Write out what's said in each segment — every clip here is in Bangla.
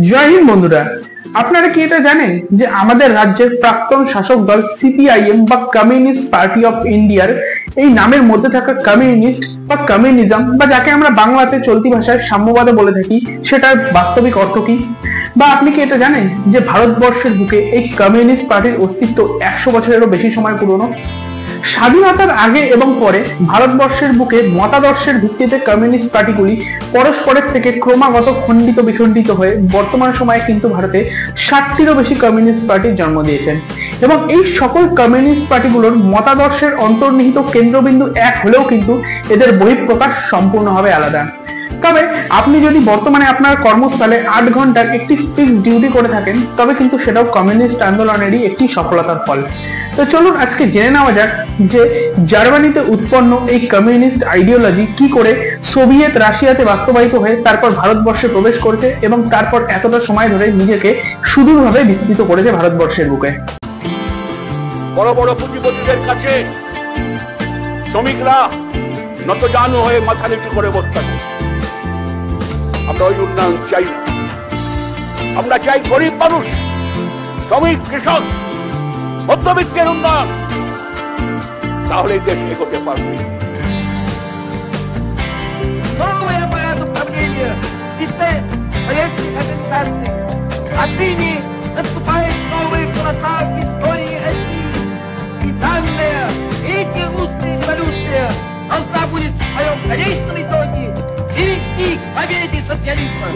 জয় হিন্দ বন্ধুরা, আপনারা কি এটা জানেন যে আমাদের রাজ্যের প্রাক্তন শাসক দল সিপিআইএম বা কমিউনিস্ট পার্টি অফ ইন্ডিয়ার এই নামের মধ্যে থাকা কমিউনিস্ট বা কমিউনিজম বা যাকে আমরা বাংলাতে চলতি ভাষায় সাম্যবাদে বলে থাকি, সেটার বাস্তবিক অর্থ কি? বা আপনি কি এটা জানেন যে ভারতবর্ষের বুকে এই কমিউনিস্ট পার্টির অস্তিত্ব 100 বছরেরও বেশি সময় পুরনো? স্বাধীনতার আগে এবং পরে ভারতবর্ষের বুকে মতাদর্শের ভিত্তিতে কমিউনিস্ট পার্টিগুলি পরস্পরের থেকে ক্রমাগত খণ্ডিত বিখণ্ডিত হয়ে বর্তমান সময়ে কিন্তু ভারতে 60টিরও বেশি কমিউনিস্ট পার্টির জন্ম দিয়েছেন এবং এই সকল কমিউনিস্ট পার্টিগুলোর মতাদর্শের অন্তর্নিহিত কেন্দ্রবিন্দু এক হলেও কিন্তু এদের বহিঃপ্রকাশ সম্পূর্ণভাবে আলাদা। তবে আপনি যদি বর্তমানে আপনার কর্মস্থলে 8 ঘন্টার একটি ফিক্সড ডিউটি করে থাকেন, তবে কিন্তু সেটাও কমিউনিস্ট আন্দোলনেরই একটি সফলতার ফল। তো চলুন আজকে জেনে নেওয়া যাক যে জার্মানিতে উৎপন্ন এই কমিউনিস্ট আইডিওলজি কি করে সোভিয়েত রাশিয়াতে বাস্তবায়িত হয়ে তারপর ভারতবর্ষে প্রবেশ করেছে এবং তারপর এতটা সময় ধরে নিজেকে সুদূরভাবে বিস্তৃত করেছে ভারতবর্ষের বুকে। বড় বড় পুঁজিপতিদের কাছে শ্রমিকরা নতজানু হয়ে মাথা নিচু করে বসতে থাকে। আমরা ওই উন্নয়ন চাই না, আমরা চাই গরিব মানুষ, শ্রমিক, কৃষক, মধ্যবিত্তের উন্নয়ন, তাহলে দেশ এগোতে পারবে। Должна будет в своем конечном итоге привести к победе социализма.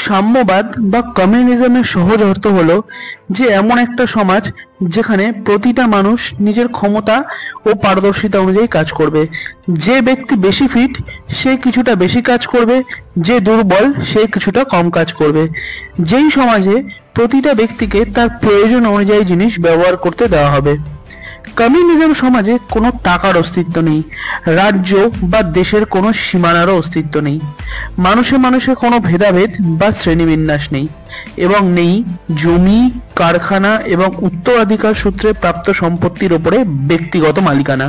সাম্যবাদ বা কমিউনিজমের সহজ অর্থ হলো যে এমন একটা সমাজ যেখানে প্রতিটা মানুষ নিজের ক্ষমতা ও পারদর্শিতা অনুযায়ী কাজ করবে। যে ব্যক্তি বেশি ফিট সে কিছুটা বেশি কাজ করবে, যে দুর্বল সে কিছুটা কম কাজ করবে। যেই সমাজে প্রতিটা ব্যক্তিকে তার প্রয়োজন অনুযায়ী জিনিস ব্যবহার করতে দেওয়া হবে। কমিউনিজম সমাজে কোনো টাকার অস্তিত্ব নেই, রাজ্য বা দেশের কোনো সীমানারও অস্তিত্ব নেই, মানুষে মানুষে কোনো ভেদাভেদ বা শ্রেণীবিন্যাস নেই এবং নেই জমি, কারখানা এবং উত্তরাধিকার সূত্রে প্রাপ্ত সম্পত্তির উপরে ব্যক্তিগত মালিকানা।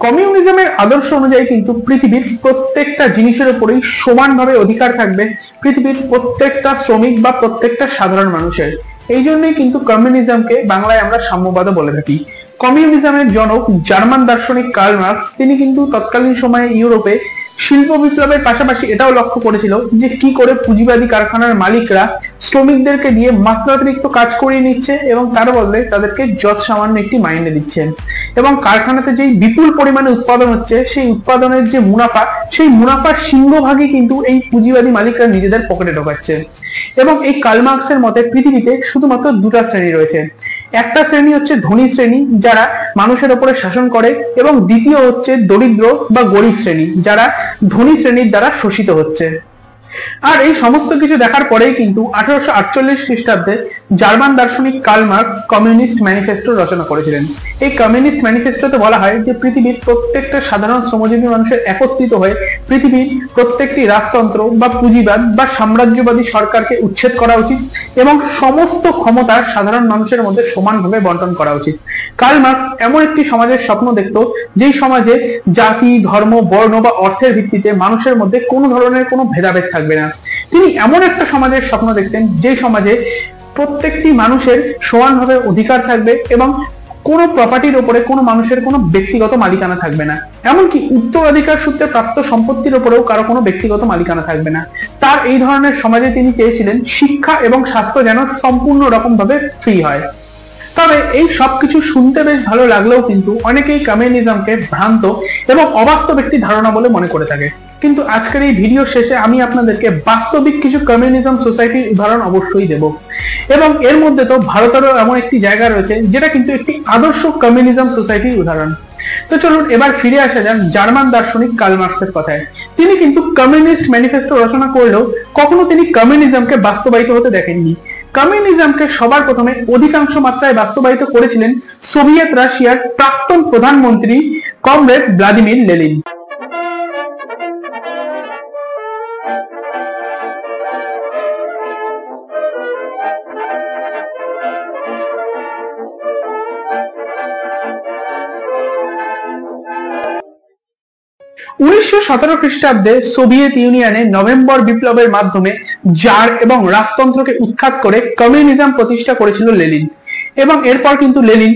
কমিউনিজমের আদর্শ অনুযায়ী কিন্তু পৃথিবীর প্রত্যেকটা জিনিসের উপরেই সমানভাবে অধিকার থাকবে পৃথিবীর প্রত্যেকটা শ্রমিক বা প্রত্যেকটা সাধারণ মানুষের। এই জন্যই কিন্তু কমিউনিজমকে বাংলায় আমরা সাম্যবাদ বলে থাকি। কমিউনিজমের জনক জার্মান দার্শনিক কার্ল মার্কস, তিনি কিন্তু তৎকালীন সময়ে ইউরোপে শিল্প বিপ্লবের পাশাপাশি এটাও লক্ষ্য করেছিল যে কি করে পুঁজিবাদী কারখানার মালিকরা শ্রমিকদেরকে দিয়ে মাত্রাতিরিক্ত কাজ করিয়ে নিচ্ছে এবং তার বদলে তাদেরকে যৎ সামান্য একটি মাইনে দিচ্ছেন এবং কারখানাতে যেই বিপুল পরিমাণে উৎপাদন হচ্ছে সেই উৎপাদনের যে মুনাফা, সেই মুনাফার সিংহভাগই কিন্তু এই পুঁজিবাদী মালিকরা নিজেদের পকেটে ঢোকাচ্ছে। এবং এই কার্ল মার্কসের মতে পৃথিবীতে শুধুমাত্র দুটা শ্রেণী রয়েছে। একটা শ্রেণী হচ্ছে ধনী শ্রেণী, যারা মানুষের উপরে শাসন করে, এবং দ্বিতীয় হচ্ছে দরিদ্র বা গরিব শ্রেণী, যারা ধনী শ্রেণীর দ্বারা শোষিত হচ্ছে। আর এই সমস্ত কিছু দেখার পরেই কিন্তু 1848 খ্রিস্টাব্দে জার্মান দার্শনিক কার্ল মার্কস কমিউনিস্ট ম্যানিফেস্টো রচনা করেছিলেন। এই কমিউনিস্ট ম্যানিফেস্টোতে বলা হয় যে পৃথিবীর প্রত্যেকটা সাধারণ শ্রমজীবী মানুষের একত্রিত হয়ে পৃথিবীর প্রত্যেকটি রাজতন্ত্র বা পুঁজিবাদ বা সাম্রাজ্যবাদী সরকারকে উচ্ছেদ করা উচিত এবং সমস্ত ক্ষমতা সাধারণ মানুষের মধ্যে সমানভাবে বন্টন করা উচিত। কার্ল মার্কস এমন একটি সমাজের স্বপ্ন দেখত যেই সমাজে জাতি, ধর্ম, বর্ণ বা অর্থের ভিত্তিতে মানুষের মধ্যে কোনো ধরনের কোনো ভেদাভেদ থাকবে না। তিনি এমন একটা সমাজের স্বপ্ন দেখতেন যে সমাজে প্রত্যেকটি মানুষের সমানভাবে অধিকার থাকবে এবং কোনো প্রপার্টির উপরে কোনো মানুষের কোনো ব্যক্তিগত মালিকানা থাকবে না, এমনকি উত্তরাধিকার সূত্রে প্রাপ্ত সম্পত্তির উপরেও কারো কোনো ব্যক্তিগত মালিকানা থাকবে না। তার এই ধরনের সমাজে তিনি চেয়েছিলেন শিক্ষা এবং স্বাস্থ্য যেন সম্পূর্ণ রকম ভাবে ফ্রি হয়। তবে এই সবকিছু শুনতে বেশ ভালো লাগলেও কিন্তু অনেকেই কমিউনিজমকে ভ্রান্ত এবং অবাস্তব একটি ধারণা বলে মনে করে থাকে। কিন্তু আজকের এই ভিডিও শেষে আমি আপনাদেরকে বাস্তবিক কিছু কমিউনিজম সোসাইটির উদাহরণ অবশ্যই দেব এবং এর মধ্যে তো ভারতেরও এমন একটি জায়গা রয়েছে যেটা কিন্তু একটি আদর্শ কমিউনিজম সোসাইটির উদাহরণ। তো চলুন এবার ফিরে আসা যাক জার্মান দার্শনিক কার্ল মার্কসের কথায়। তিনি কিন্তু কমিউনিস্ট ম্যানিফেস্টো রচনা করলেও কখনো তিনি কমিউনিজমকে বাস্তবায়িত হতে দেখেননি। কমিউনিজমকে সবার প্রথমে অধিকাংশ মাত্রায় বাস্তবায়িত করেছিলেন সোভিয়েত রাশিয়ার প্রাক্তন প্রধানমন্ত্রী কমরেড ভ্লাদিমির লেনিন। 1917 খ্রিস্টাব্দে সোভিয়েত ইউনিয়নে নভেম্বর বিপ্লবের মাধ্যমে জার এবং রাজতন্ত্রকে উৎখাত করে কমিউনিজম প্রতিষ্ঠা করেছিল লেনিন। এবং এরপর কিন্তু লেনিন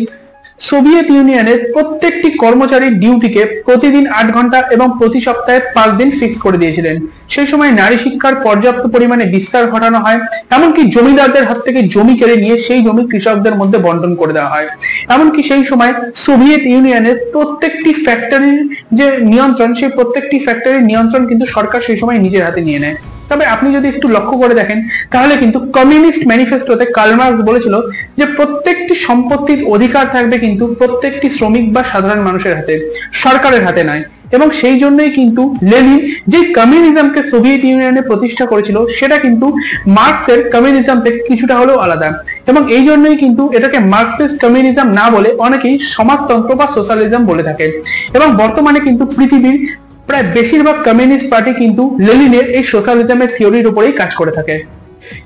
সোভিয়েত ইউনিয়নের প্রত্যেকটি কর্মচারীর ডিউটিকে প্রতিদিন 8 ঘন্টা এবং প্রতি সপ্তাহে 5 দিন ফিক্স করে দিয়েছিলেন। সেই সময় নারী শিক্ষার পর্যাপ্ত পরিমাণে বিস্তার ঘটানো হয়, এমনকি জমিদারদের হাত থেকে জমি কেড়ে নিয়ে সেই জমি কৃষকদের মধ্যে বন্টন করে দেওয়া হয়। এমনকি সেই সময় সোভিয়েত ইউনিয়নের প্রত্যেকটি ফ্যাক্টরির যে নিয়ন্ত্রণ, সেই প্রত্যেকটি ফ্যাক্টরির নিয়ন্ত্রণ কিন্তু সরকার সেই সময় নিজের হাতে নিয়ে নেয়। তবে আপনি যদি একটু লক্ষ্য করে দেখেন তাহলে কিন্তু কমিউনিস্ট ম্যানিফেস্টোতে কার্ল মার্কস বলেছিল যে প্রত্যেকটি সম্পত্তির অধিকার থাকবে কিন্তু প্রত্যেকটি শ্রমিক বা সাধারণ মানুষের হাতে, সরকারের হাতে নয়। এবং সেই জন্যই কিন্তু লেনিন যে কমিউনিজমকে সোভিয়েত ইউনিয়নে প্রতিষ্ঠা করেছিল সেটা কিন্তু মার্কসের কমিউনিজম থেকে কিছুটা হলেও আলাদা। এবং এই জন্যই কিন্তু এটাকে মার্কসিস্ট কমিউনিজম না বলে অনেকেই সমাজতন্ত্র বা সোশ্যালিজম বলে থাকে। এবং বর্তমানে কিন্তু পৃথিবীর প্রায় বেশিরভাগ কমিউনিস্ট পার্টি কিন্তু লেনিনের এই সোশ্যালিজমের থিওরির উপরেই কাজ করে থাকে।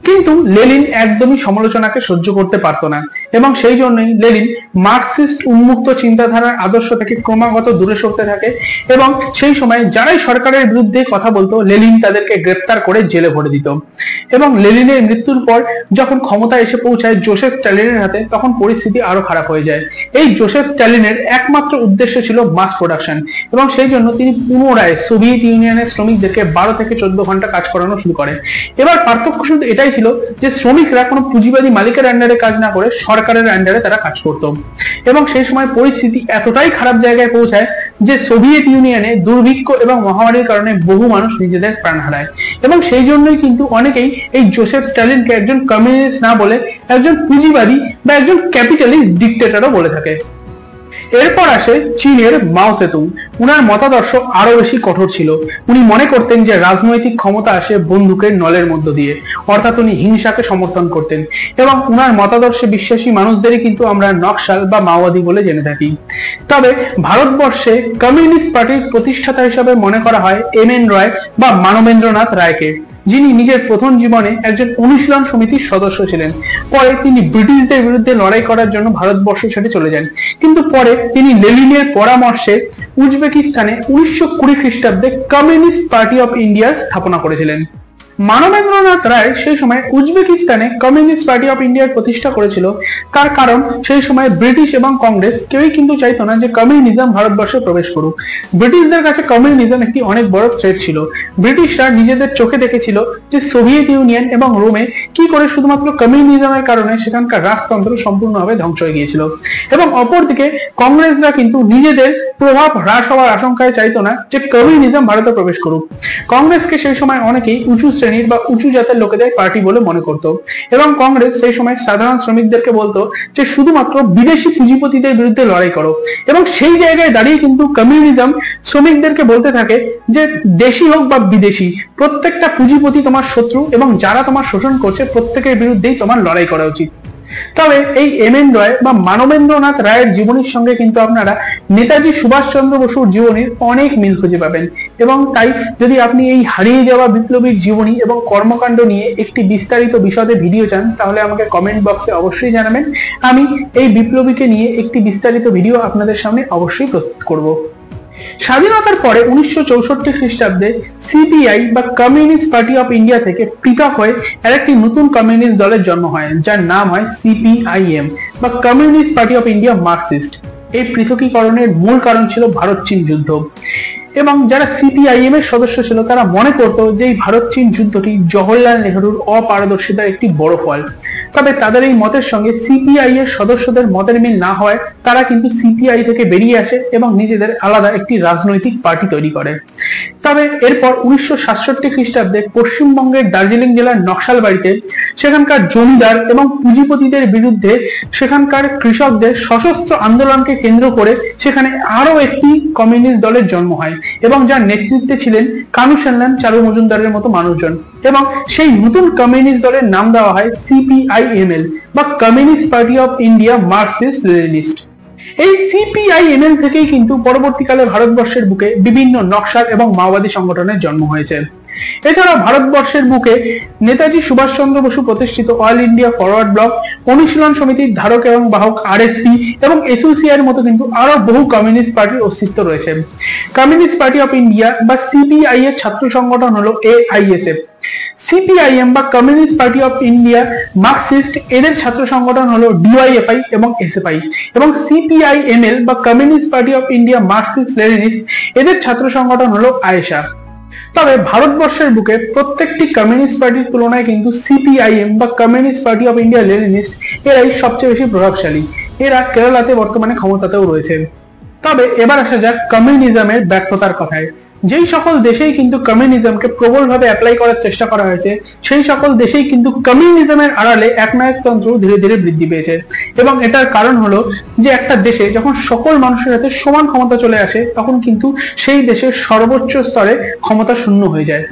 কিন্তু লেনিন একদমই সমালোচনাকে সহ্য করতে পারত না এবং সেই জন্যই লেনিন মার্কসিস্ট উন্মুক্ত চিন্তাধারার আদর্শ থেকে ক্রমাগত দূরে সরতে থাকে। এবং সেই সময় যারাই সরকারের বিরুদ্ধে কথা বলতো লেনিন তাদেরকে গ্রেপ্তার করে জেলে ভরে দিত। এবং লেনিনের মৃত্যুর পর যখন ক্ষমতা এসে পৌঁছায় জোসেফ স্ট্যালিনের হাতে, তখন পরিস্থিতি আরো খারাপ হয়ে যায়। এই জোসেফ স্ট্যালিনের একমাত্র উদ্দেশ্য ছিল মাস প্রোডাকশন এবং সেই জন্য তিনি পুনরায় সোভিয়েত ইউনিয়নের শ্রমিকদেরকে 12 থেকে 14 ঘন্টা কাজ করানো শুরু করে। এবার পার্থক্য শুধু এটাই ছিল যে শ্রমিকরা কোনো পুঁজিবাদী মালিকের আন্ডারে কাজ না করে সরকারের আন্ডারে তারা কাজ করত। এবং সেই সময় পরিস্থিতি এতটাই খারাপ জায়গায় পৌঁছায় যে সোভিয়েত ইউনিয়নে দুর্ভিক্ষ এবং মহামারীর কারণে বহু মানুষ নিজেদের প্রাণ হারায়। এবং সেই জন্যই কিন্তু অনেকেই এই জোসেফ স্ট্যালিনকে একজন কমিউনিস্ট না বলে একজন পুঁজিবাদী বা একজন ক্যাপিটালিস্ট ডিক্টেটরও বলে থাকে। এরপর আসে চীনের মাও সেতুং। উনার মতাদর্শ আরো বেশি কঠোর ছিল। উনি মনে করতেন যে রাজনৈতিক ক্ষমতা আসে বন্দুকের নলের মধ্য দিয়ে, অর্থাৎ উনি হিংসাকে সমর্থন করতেন। এবং উনার মতাদর্শে বিশ্বাসী মানুষদেরই কিন্তু আমরা নকশাল বা মাওবাদী বলে জেনে থাকি। তবে ভারতবর্ষে কমিউনিস্ট পার্টির প্রতিষ্ঠাতা হিসাবে মনে করা হয় এম.এন. রয় বা মানবেন্দ্রনাথ রায়কে, যিনি নিজের প্রথম জীবনে একজন অনুশীলন সমিতির সদস্য ছিলেন। পরে তিনি ব্রিটিশদের বিরুদ্ধে লড়াই করার জন্য ভারতবর্ষ ছেড়ে চলে যান। কিন্তু পরে তিনি লেনিনের পরামর্শে উজবেকিস্তানে 1920 খ্রিস্টাব্দে কমিউনিস্ট পার্টি অফ ইন্ডিয়ার স্থাপনা করেছিলেন। মানবেন্দ্রনাথ রায় সেই সময় উজবেকিস্তানে কমিউনিস্ট পার্টি অফ ইন্ডিয়ার প্রতিষ্ঠা করেছিল। তার কারণ সেই সময় ব্রিটিশ এবং কংগ্রেস কেউই কিন্তু চাইতো না যে কমিউনিজম ভারতবর্ষে প্রবেশ করুক। ব্রিটিশদের কাছে কমিউনিজম একটি অনেক বড় থ্রেট ছিল। ব্রিটিশরা নিজেদের চোখে দেখেছিল যে সোভিয়েত ইউনিয়ন এবং রোমে কি করে শুধুমাত্র কমিউনিজমের কারণে সেখানকার রাজতন্ত্র সম্পূর্ণভাবে ধ্বংস হয়ে গিয়েছিল। এবং অপরদিকে কংগ্রেসরা কিন্তু নিজেদের প্রভাব হ্রাস হওয়ার আশঙ্কায় চাইতো না যে কমিউনিজম ভারতে প্রবেশ করুক। কংগ্রেসকে সেই সময় অনেকেই উঁচু শ্রেণীর বা উঁচু জাতের লোকেদের পার্টি বলে মনে করত। এবং কংগ্রেস সেই সময় সাধারণ শ্রমিকদেরকে বলতো যে শুধুমাত্র বিদেশি পুঁজিপতিদের বিরুদ্ধে লড়াই করো। এবং সেই জায়গায় দাঁড়িয়ে কিন্তু কমিউনিজম শ্রমিকদেরকে বলতে থাকে যে দেশি হোক বা বিদেশি, প্রত্যেকটা পুঁজিপতি তোমার শত্রু এবং যারা তোমার শোষণ করছে প্রত্যেকের বিরুদ্ধেই তোমার লড়াই করা উচিত। তবে এই এম.এন. রয় বা মানবেন্দ্রনাথ রায়ের জীবনীর সঙ্গে কিন্তু আপনারা নেতাজি সুভাষচন্দ্র বসুর জীবনীর অনেক মিল খুঁজে পাবেন। এবং তাই যদি আপনি এই হারিয়ে যাওয়া বিপ্লবীর জীবনী এবং কর্মকাণ্ড নিয়ে একটি বিস্তারিত বিশদে ভিডিও চান তাহলে আমাকে কমেন্ট বক্সে অবশ্যই জানাবেন। আমি এই বিপ্লবীকে নিয়ে একটি বিস্তারিত ভিডিও আপনাদের সামনে অবশ্যই প্রস্তুত করব। স্বাধীনতার পরে 1964 খ্রিস্টাব্দে সিপিআই বা কমিউনিস্ট পার্টি অফ ইন্ডিয়া থেকে পৃথক হয়ে আরেকটি নতুন কমিউনিস্ট দলের জন্ম হয়, যার নাম হয় সিপিআইএম বা communist party of India Marxist. এই পৃথকীকরণের মূল কারণ ছিল ভারত চীন যুদ্ধ। এবং যারা সিপিআইএম এর সদস্য ছিল তারা মনে করতো যে এই ভারত চীন যুদ্ধটি জওহরলাল নেহরুর অপারদর্শিতার একটি বড় ফল। তবে তাদের এই মতের সঙ্গে সিপিআই এর সদস্যদের মতের মিল না হয় তারা কিন্তু সিপিআই থেকে বেরিয়ে আসে এবং নিজেদের আলাদা একটি রাজনৈতিক পার্টি তৈরি করে। তবে এরপর 1967 খ্রিস্টাব্দে পশ্চিমবঙ্গের দার্জিলিং জেলার নকশালবাড়িতে সেখানকার জমিদার এবং পুঁজিপতিদের বিরুদ্ধে সেখানকার কৃষকদের সশস্ত্র আন্দোলনকে কেন্দ্র করে সেখানে আরো একটি কমিউনিস্ট দলের জন্ম হয় এবং যার নেতৃত্বে ছিলেন কানু সেনলান, চারু মজুমদারের মতো মানুষজন। এবং সেই নতুন কমিউনিস্ট দলের নাম দেওয়া হয় সিপিআইএমএল বা communist party of India Marxist Leninist. এই সিপিআইএমএল থেকেই কিন্তু পরবর্তীকালে ভারতবর্ষের বুকে বিভিন্ন নকশাল এবং মাওবাদী সংগঠনের জন্ম হয়েছে। এছাড়াও ভারতবর্ষের বুকে নেতাজি সুভাষচন্দ্র বসু প্রতিষ্ঠিত অল ইন্ডিয়া ফরওয়ার্ড ব্লক, অনুশীলন সমিতির ধারক এবং বাহক আরএসপি এবং এসইউসিআই এর মতো কিন্তু আরো বহু কমিউনিস্ট পার্টির অস্তিত্ব রয়েছে। কমিউনিস্ট পার্টি অফ ইন্ডিয়া বা সিপিআই এর ছাত্র সংগঠন হলো এআইএসএফ। সিপিআইএম বা communist party of India Marxist এদের ছাত্র সংগঠন হলো ডিওয়াইএফআই এবং এসএফআই, এবং সিপিআইএমএল বা communist party of India Marxist Leninist এদের ছাত্র সংগঠন হলো আয়েশা। তবে ভারতবর্ষের বুকে প্রত্যেকটি কমিউনিস্ট পার্টির তুলনায় কিন্তু সিপিআইএম বা communist party of India Leninist এরাই সবচেয়ে বেশি প্রভাবশালী। এরা কেরালাতে বর্তমানে ক্ষমতাতেও রয়েছে। তবে এবার আসা যাক কমিউনিজমের ব্যর্থতার কথায়। যেই সকল দেশেই কিন্তু কমিউনিজমকে প্রবলভাবে অ্যাপ্লাই করার চেষ্টা করা হয়েছে, সেই সকল দেশেই কিন্তু কমিউনিজমের আড়ালে একনায়কতন্ত্র ধীরে ধীরে বৃদ্ধি পেয়েছে। এবং এটার কারণ হলো যে একটা দেশে যখন সকল মানুষের হাতে সমান ক্ষমতা চলে আসে, তখন কিন্তু সেই দেশের সর্বোচ্চ স্তরে ক্ষমতা শূন্য হয়ে যায়।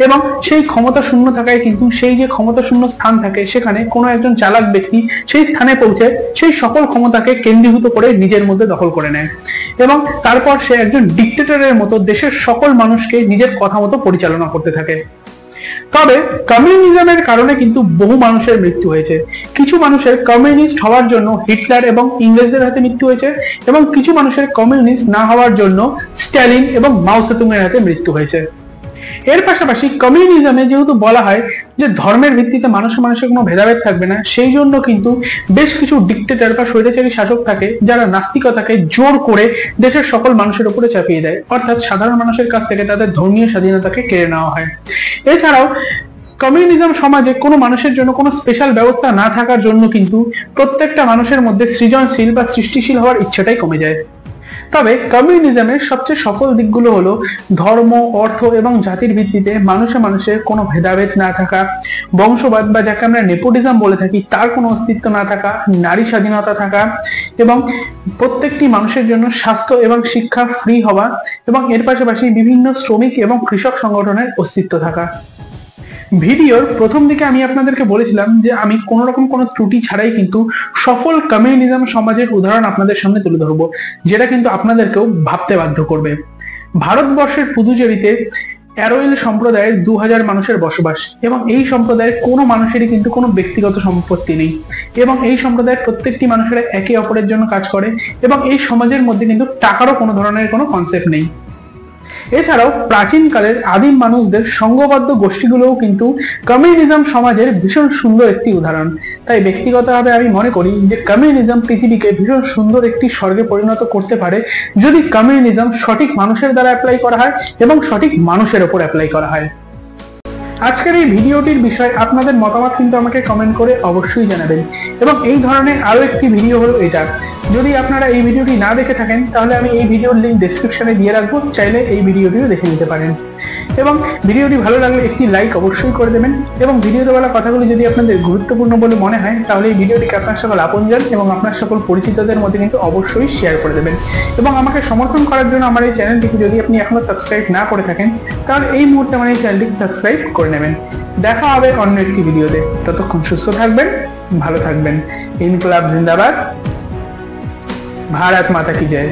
এবং সেই ক্ষমতা শূন্য থাকায় কিন্তু সেই যে ক্ষমতা শূন্য স্থান থাকে, সেখানে কোনো একজন চালাক ব্যক্তি সেই স্থানে পৌঁছে সেই সকল ক্ষমতাকে কেন্দ্রীভূত করে নিজের মধ্যে দখল করে নেয়, এবং তারপর সে একজন ডিক্টেটরের মতো দেশের সকল মানুষকে নিজের কথা মতো পরিচালনা করতে থাকে। তবে কমিউনিজমের কারণে কিন্তু বহু মানুষের মৃত্যু হয়েছে। কিছু মানুষের কমিউনিস্ট হওয়ার জন্য হিটলার এবং ইংরেজদের হাতে মৃত্যু হয়েছে, এবং কিছু মানুষের কমিউনিস্ট না হওয়ার জন্য স্ট্যালিন এবং মাও সেতুং এর হাতে মৃত্যু হয়েছে। এর পাশাপাশি কমিউনিজমে যেহেতু বলা হয় যে ধর্মের ভিত্তিতে মানুষের কোনো ভেদাভেদ থাকবে না, সেই জন্য কিন্তু বেশ কিছু ডিক্টেটর বা স্বৈরাচারী শাসক থাকে যারা নাস্তিকতাকে জোর করে দেশের সকল মানুষের উপরে চাপিয়ে দেয়, অর্থাৎ সাধারণ মানুষের কাছ থেকে তাদের ধর্মীয় স্বাধীনতাকে কেড়ে নেওয়া হয়। এছাড়াও কমিউনিজম সমাজে কোনো মানুষের জন্য কোনো স্পেশাল ব্যবস্থা না থাকার জন্য কিন্তু প্রত্যেকটা মানুষের মধ্যে সৃজনশীল বা সৃষ্টিশীল হওয়ার ইচ্ছাটাই কমে যায়। তবে কমিউনিজমের সবচেয়ে সফল দিকগুলো হলো ধর্ম, অর্থ এবং জাতির ভিত্তিতে মানুষের কোনো ভেদাভেদ না থাকা, বংশবাদ বা যাকে আমরা নেপোটিজম বলে থাকি তার কোনো অস্তিত্ব না থাকা, নারী স্বাধীনতা থাকা, এবং প্রত্যেকটি মানুষের জন্য স্বাস্থ্য এবং শিক্ষা ফ্রি হওয়া, এবং এর পাশাপাশি বিভিন্ন শ্রমিক এবং কৃষক সংগঠনের অস্তিত্ব থাকা। ভিডিওর প্রথম দিকে আমি আপনাদেরকে বলেছিলাম যে আমি কোন রকম কোনো ত্রুটি ছাড়াই কিন্তু সফল কমিউনিজম সমাজের উদাহরণ আপনাদের সামনে তুলে ধরবো, যেটা কিন্তু আপনাদেরকেও ভাবতে বাধ্য করবে। ভারতবর্ষের পুদুচেরিতে অ্যারোইল সম্প্রদায়ের 2000 মানুষের বসবাস, এবং এই সম্প্রদায়ের কোনো মানুষেরই কিন্তু কোনো ব্যক্তিগত সম্পত্তি নেই, এবং এই সম্প্রদায়ের প্রত্যেকটি মানুষেরা একে অপরের জন্য কাজ করে, এবং এই সমাজের মধ্যে কিন্তু টাকারও কোনো ধরনের কোনো কনসেপ্ট নেই। এছাড়াও প্রাচীনকালের আদিম মানুষদের সংঘবদ্ধ গোষ্ঠীগুলোও কিন্তু কমিউনিজম সমাজের ভীষণ সুন্দর একটি উদাহরণ। তাই ব্যক্তিগতভাবে আমি মনে করি যে কমিউনিজম পৃথিবীকে ভীষণ সুন্দর একটি স্বর্গে পরিণত করতে পারে যদি কমিউনিজম সঠিক মানুষের দ্বারা অ্যাপ্লাই করা হয় এবং সঠিক মানুষের উপর অ্যাপ্লাই করা হয়। আজকের এই ভিডিওটির বিষয়ে আপনাদের মতামত কিন্তু আমাকে কমেন্ট করে অবশ্যই জানাবেন, এবং এই ধরনের আরো একটি ভিডিও হলো এটা। যদি আপনারা এই ভিডিওটি না দেখে থাকেন তাহলে আমি এই ভিডিওর লিঙ্ক ডেসক্রিপশনে দিয়ে রাখবো, চাইলে এই ভিডিওটিও দেখে নিতে পারেন। এবং ভিডিওটি ভালো লাগলে একটি লাইক অবশ্যই করে দেবেন, এবং ভিডিওতে বলা কথাগুলি যদি আপনাদের গুরুত্বপূর্ণ বলে মনে হয় তাহলে এই ভিডিওটিকে আপনার সকল আপনজন এবং আপনার সকল পরিচিতদের মধ্যে কিন্তু অবশ্যই শেয়ার করে দেবেন। এবং আমাকে সমর্থন করার জন্য আমার এই চ্যানেলটিকে যদি আপনি এখনো সাবস্ক্রাইব না করে থাকেন তাহলে এই মুহূর্তে আমার এই চ্যানেলটিকে সাবস্ক্রাইব করে নেবেন। দেখা হবে অন্য একটি ভিডিওতে, ততক্ষণ সুস্থ থাকবেন, ভালো থাকবেন। ইনকলাব জিন্দাবাদ, भारत माता की जय।